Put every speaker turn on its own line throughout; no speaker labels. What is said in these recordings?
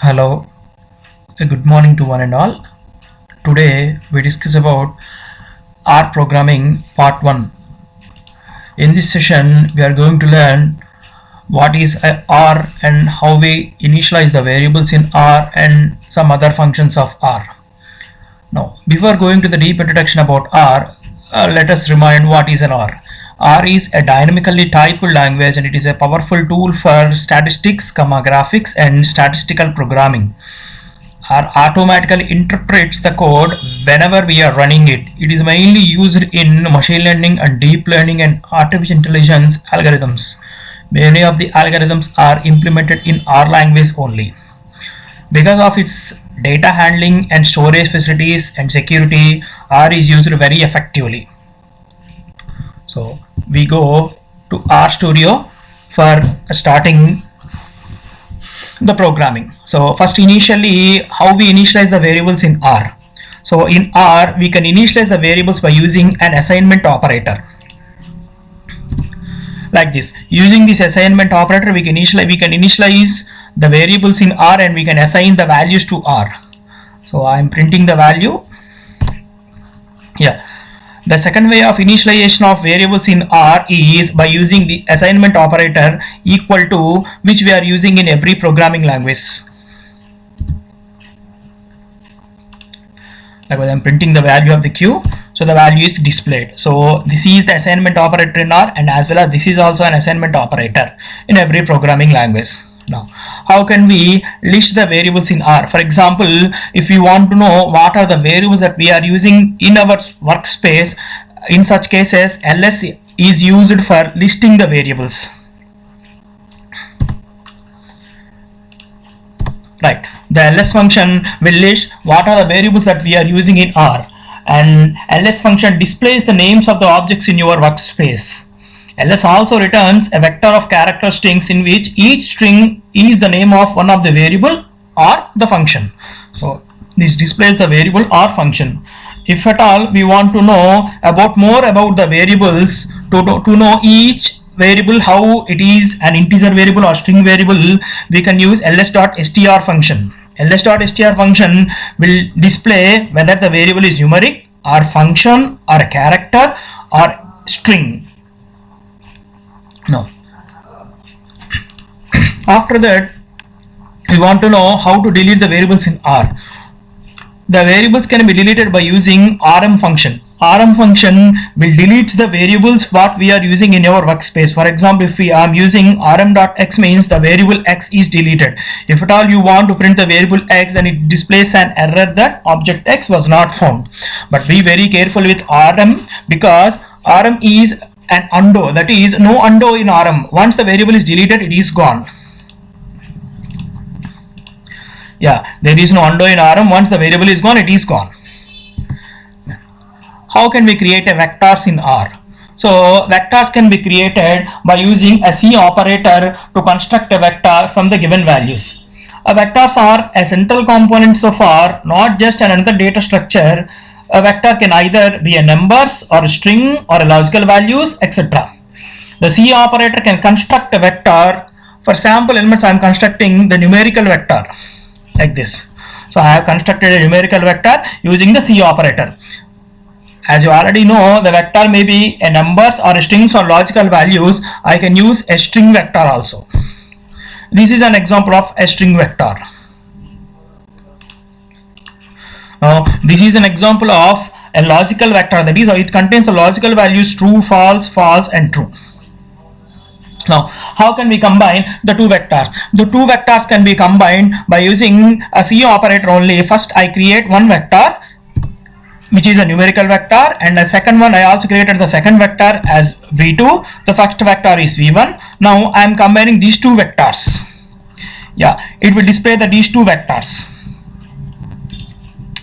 Hello, good morning to one and all. Today we discuss about R programming part 1. In this session we are going to learn what is R and how we initialize the variables in R and some other functions of R. Now, before going to the deep introduction about R, let us remind what is an R. R is a dynamically typed language and it is a powerful tool for statistics, graphics and statistical programming. R automatically interprets the code whenever we are running it. It is mainly used in machine learning and deep learning and artificial intelligence algorithms. Many of the algorithms are implemented in R language only. Because of its data handling and storage facilities and security, R is used very effectively. So we go to RStudio for starting the programming. So first, initially, how we initialize the variables in R. So in R we can initialize the variables by using an assignment operator like this. Using this assignment operator we can initialize the variables in R and we can assign the values to R. So I am printing the value. The second way of initialization of variables in R is by using the assignment operator equal to, which we are using in every programming language. Like I am printing the value of the Q, so the value is displayed. So this is the assignment operator in R, and as well as this is also an assignment operator in every programming language. Now, how can we list the variables in R? For example, if we want to know what are the variables that we are using in our workspace, in such cases ls is used for listing the variables. Right, the ls function will list what are the variables that we are using in R, and ls function displays the names of the objects in your workspace. ls also returns a vector of character strings in which each string is the name of one of the variable or the function. So this displays the variable or function. If at all we want to know more about the variables, to know each variable how it is an integer variable or string variable, we can use ls.str function. ls.str function will display whether the variable is numeric or function or a character or string. Now, after that, we want to know how to delete the variables in R. The variables can be deleted by using rm function. Rm function will delete the variables what we are using in our workspace. For example, if we are using rm.x, means the variable x is deleted. If at all you want to print the variable x, then it displays an error that object x was not found. But be very careful with rm, because rm is an undo, that is no undo in rm. Once the variable is deleted, it is gone. There is no undo in rm. Once the variable is gone, it is gone. How can we create a vectors in R? So vectors can be created by using a C operator to construct a vector from the given values. Vectors are a central components of R, not just another data structure. A vector can either be a numbers or a string or a logical values, etc. The C operator can construct a vector. For sample elements, I am constructing the numerical vector like this. So I have constructed a numerical vector using the C operator. As you already know, the vector may be a numbers or a strings or logical values. I can use a string vector also. This is an example of a string vector. Now, this is an example of a logical vector, that is, it contains the logical values true, false, false and true. Now, how can we combine the two vectors? The two vectors can be combined by using a C operator only. First, I create one vector, which is a numerical vector, and the second one I also created the second vector as v2. The first vector is v1. Now I am combining these two vectors. It will display these two vectors.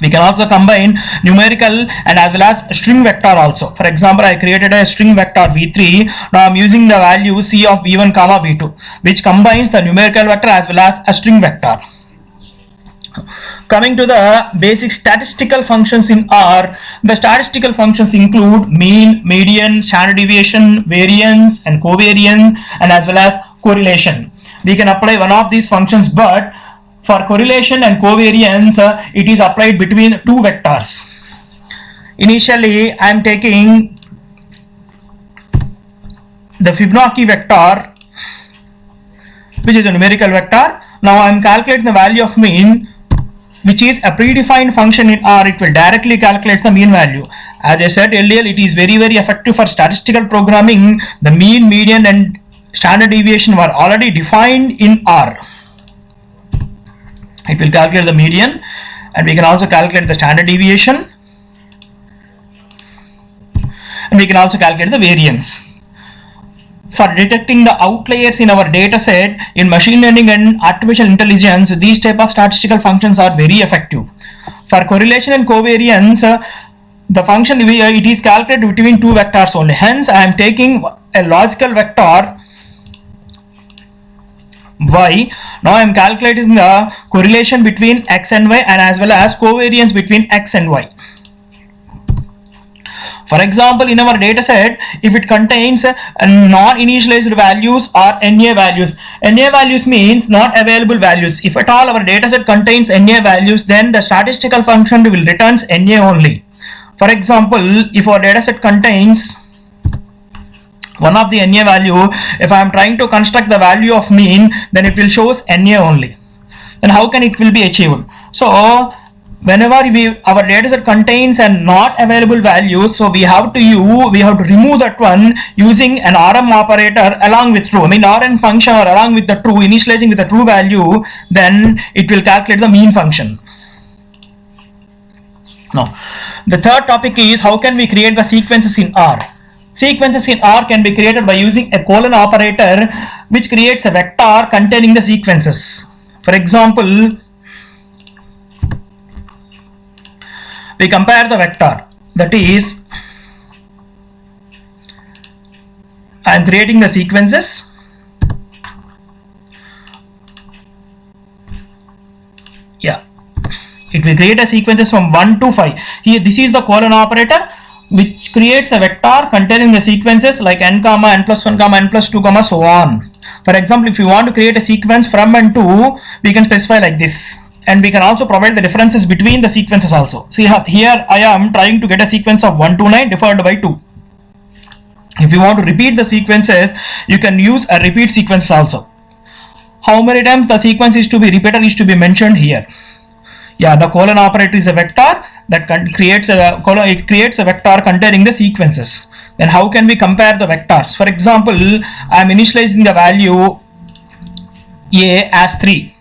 We can also combine numerical and as well as string vector also. For example, I created a string vector v3. Now I am using the value c of v1 comma v2, which combines the numerical vector as well as a string vector. Coming to the basic statistical functions in R, the statistical functions include mean, median, standard deviation, variance and covariance, and as well as correlation. We can apply one of these functions, but for correlation and covariance, it is applied between two vectors. Initially, I am taking the Fibonacci vector, which is a numerical vector. Now I am calculating the value of mean, which is a predefined function in R. It will directly calculate the mean value. As I said earlier, it is very effective for statistical programming. The mean, median and standard deviation were already defined in R. It will calculate the median, and we can also calculate the standard deviation, and we can also calculate the variance. For detecting the outliers in our data set, in machine learning and artificial intelligence, these type of statistical functions are very effective. For correlation and covariance, the function it is calculated between two vectors only. Hence, I am taking a logical vector y. Now I am calculating the correlation between x and y, and as well as covariance between x and y. For example, in our data set, if it contains non-initialized values or NA values. NA values means not available values. If at all our data set contains NA values, then the statistical function will returns NA only. For example, if our data set contains one of the NA value, if I am trying to construct the value of mean, then it will shows NA only. Then how can it will be achieved? So whenever our data set contains a not available value, so we have to remove that one using an RM operator along with true. I mean Rn function or along with the true, initializing with the true value, then it will calculate the mean function. Now the third topic is how can we create the sequences in R. Sequences in R can be created by using a colon operator, which creates a vector containing the sequences. For example, we compare the vector, that is, I am creating the sequences. Yeah, it will create a sequences from 1 to 5. Here this is the colon operator, which creates a vector containing the sequences like n comma n plus 1 comma n plus 2 comma so on. For example, if you want to create a sequence from and to, we can specify like this, and we can also provide the differences between the sequences also. See here I am trying to get a sequence of 129 divided by 2. If you want to repeat the sequences, you can use a repeat sequence also. How many times the sequence is to be repeated is to be mentioned here. Yeah, the colon operator is a vector that creates a vector containing the sequences. Then how can we compare the vectors? For example, I am initializing the value a as 3.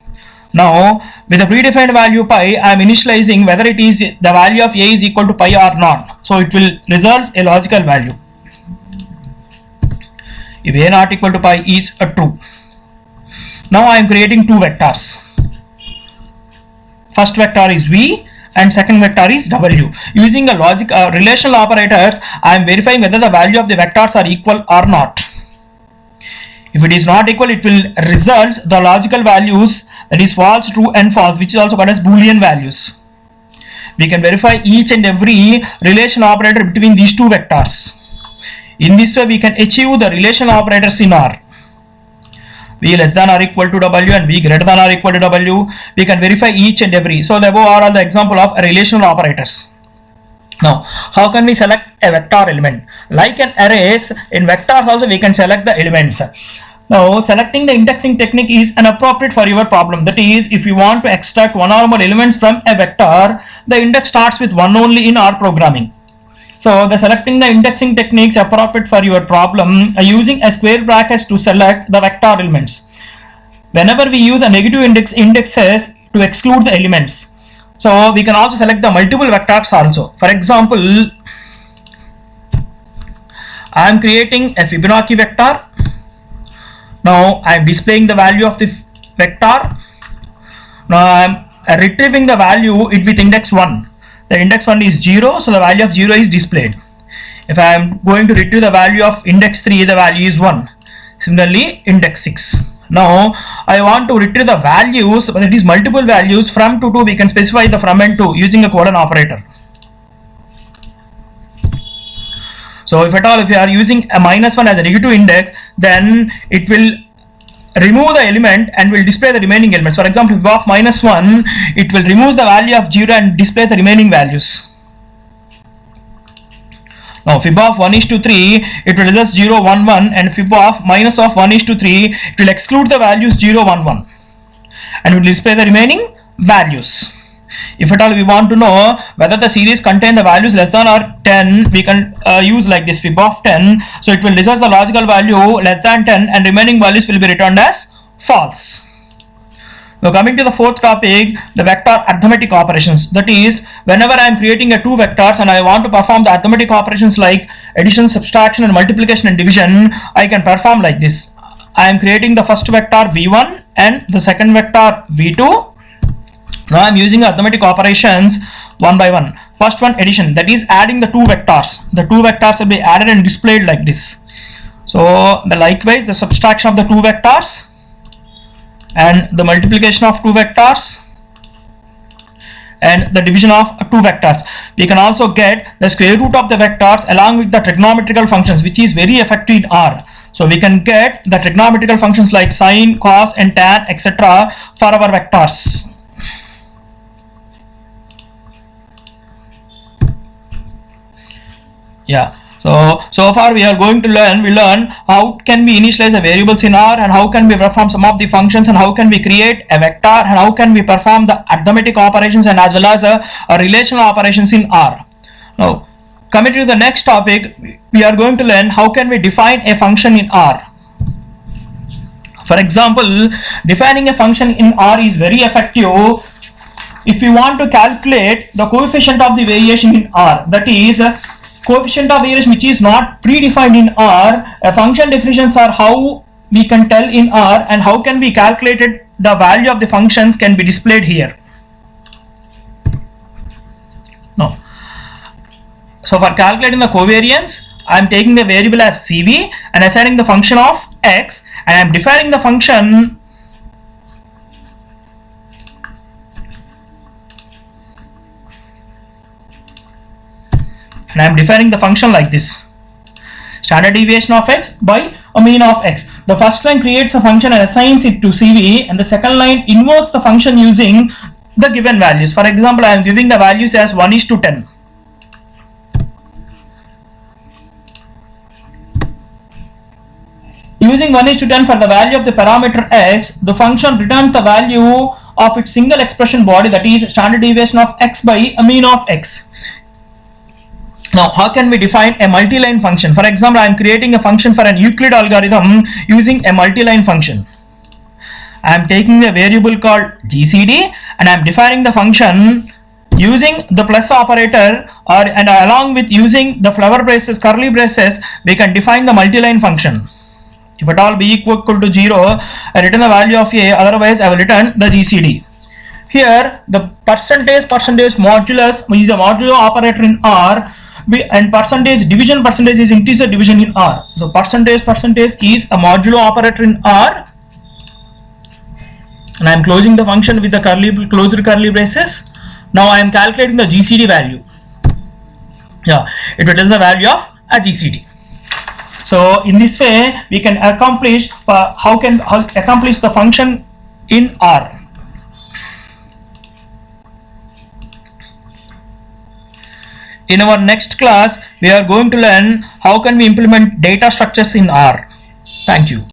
Now with the predefined value pi, I am initializing whether it is the value of a is equal to pi or not. So it will result a logical value. If a not equal to pi is a true. Now I am creating two vectors. First vector is v and second vector is w. Using a logic relational operators, I am verifying whether the value of the vectors are equal or not. If it is not equal, it will result the logical values, that is false, true and false, which is also called as Boolean values. We can verify each and every relational operator between these two vectors. In this way, we can achieve the relational operators in R. V less than or equal to W and V greater than or equal to W. We can verify each and every. So the above are all the example of relational operators. Now, how can we select a vector element? Like an arrays, in vectors also we can select the elements. Now, selecting the indexing technique is inappropriate for your problem. That is, if you want to extract one or more elements from a vector, the index starts with 1 only in R programming. So, the selecting the indexing techniques appropriate for your problem using a square brackets to select the vector elements. Whenever we use a negative indexes to exclude the elements. So, we can also select the multiple vectors also. For example, I am creating a Fibonacci vector. Now I am displaying the value of the vector. Now I am retrieving the value with index 1. The index 1 is 0, so the value of 0 is displayed. If I am going to retrieve the value of index 3, the value is 1. Similarly, index 6. Now I want to retrieve the values, but it is multiple values from to we can specify the from and to using a colon operator. So if at all, if you are using a -1 as a negative index, then it will remove the element and will display the remaining elements. For example, fib of -1, it will remove the value of 0 and display the remaining values. Now fib of 1:3, it will just 0, 1, 1, and fib of minus of 1:3, it will exclude the values 0, 1, 1 and will display the remaining values. If at all we want to know whether the series contain the values less than or 10, we can use like this fib of 10. So it will research the logical value less than 10 and remaining values will be returned as false. Now coming to the fourth topic, the vector arithmetic operations. That is, whenever I am creating two vectors and I want to perform the arithmetic operations like addition, subtraction and multiplication and division, I can perform like this. I am creating the first vector v1 and the second vector v2. Now I am using arithmetic operations one by one. First one, addition, that is adding the two vectors. The two vectors will be added and displayed like this. So likewise the subtraction of the two vectors and the multiplication of two vectors and the division of two vectors. We can also get the square root of the vectors along with the trigonometrical functions, which is very effective in R. So we can get the trigonometrical functions like sine, cos and tan, etc. for our vectors. Yeah, so far we are going to learn how can we initialize the variables in R and how can we perform some of the functions and how can we create a vector and how can we perform the arithmetic operations and as well as a relational operations in R. Now coming to the next topic, we are going to learn how can we define a function in R. For example, defining a function in R is very effective if you want to calculate the coefficient of the variation in R. That is, coefficient of variation which is not predefined in R. Function definitions are how we can tell in R and how can we calculate it. The value of the functions can be displayed here. Now, so for calculating the covariance, I am taking the variable as CV and assigning the function of x and I am defining the function and I am defining the function like this: standard deviation of x by a mean of x. The first line creates a function and assigns it to CV and the second line invokes the function using the given values. For example, I am giving the values as 1:10. Using 1:10 for the value of the parameter x, the function returns the value of its single expression body, that is standard deviation of x by a mean of x. Now, how can we define a multi-line function? For example, I am creating a function for an Euclid algorithm using a multi-line function. I am taking a variable called GCD and I am defining the function using the plus operator and along with using the flower braces, curly braces, we can define the multi-line function. If at all b equal to 0, I return the value of a, otherwise I will return the GCD. Here the percentage modulus is the modulo operator in R and percentage division is integer division in R. So percentage is a modulo operator in R and I am closing the function with the closed curly braces. Now I am calculating the GCD value. Yeah, it will tell the value of a GCD. So in this way we can accomplish accomplish the function in R. In our next class we are going to learn how can we implement data structures in R. Thank you.